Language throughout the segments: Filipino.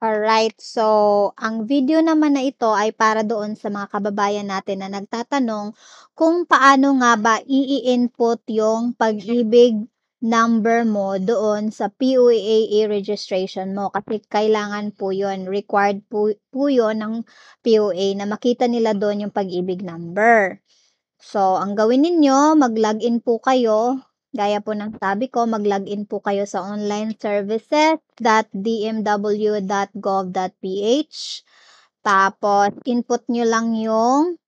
Alright, so ang video naman na ito ay para doon sa mga kababayan natin na nagtatanong kung paano nga ba i-input yung pag-ibig number mo doon sa PUAA registration mo kasi kailangan po yun, required po yun ng PUA na makita nila doon yung pag-ibig number. So, ang gawin ninyo, mag-login po kayo. Gaya po ng sabi ko, mag-login po kayo sa onlineservices.dmw.gov.ph. Tapos, input nyo lang yung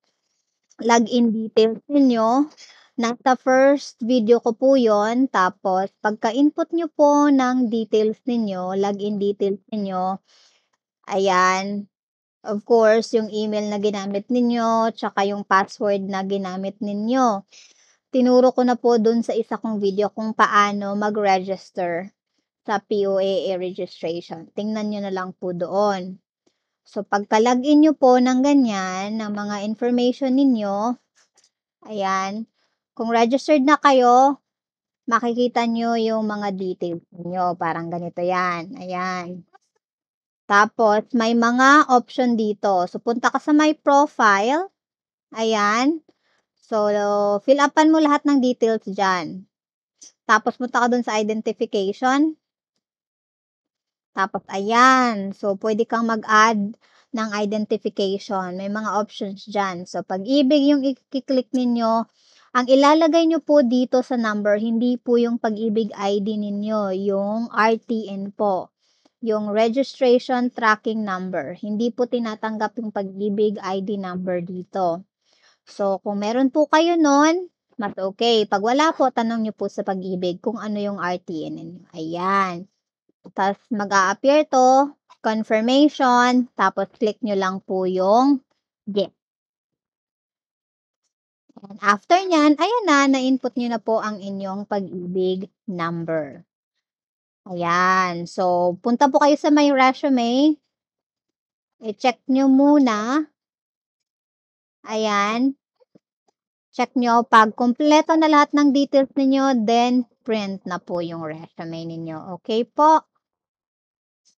login details ninyo. Nasa first video ko po yon. Tapos, pagka-input nyo po ng details ninyo, login details ninyo, ayan, of course, yung email na ginamit ninyo, tsaka yung password na ginamit ninyo. Tinuro ko na po dun sa isa kong video kung paano mag-register sa POAA registration. Tingnan nyo na lang po doon. So, pagka-login nyo po ng ganyan, ng mga information ninyo, ayan, kung registered na kayo, makikita nyo yung mga details ninyo. Parang ganito yan. Ayan. Tapos, may mga option dito. So, punta ka sa my profile. Ayan. So, fill upan mo lahat ng details dyan. Tapos, punta ka dun sa identification. Tapos, ayan. So, pwede kang mag-add ng identification. May mga options dyan. So, pag-ibig yung i-click ninyo, ang ilalagay nyo po dito sa number, hindi po yung pag-ibig ID ninyo, yung RTN po. Yung registration tracking number. Hindi po tinatanggap yung pag-ibig ID number dito. So, kung meron po kayo nun, mas okay. Pag wala po, tanong nyo po sa pag-ibig kung ano yung RTN ninyo. Ayan. Tapos, mag-a-appear to, confirmation, tapos click nyo lang po yung get. And after nyan, ayan na-input nyo na po ang inyong pag-ibig number. Ayan. So, punta po kayo sa my resume. I-check nyo muna. Ayan. Check nyo. Pag kumpleto na lahat ng details ninyo, then print na po yung resume ninyo. Okay po?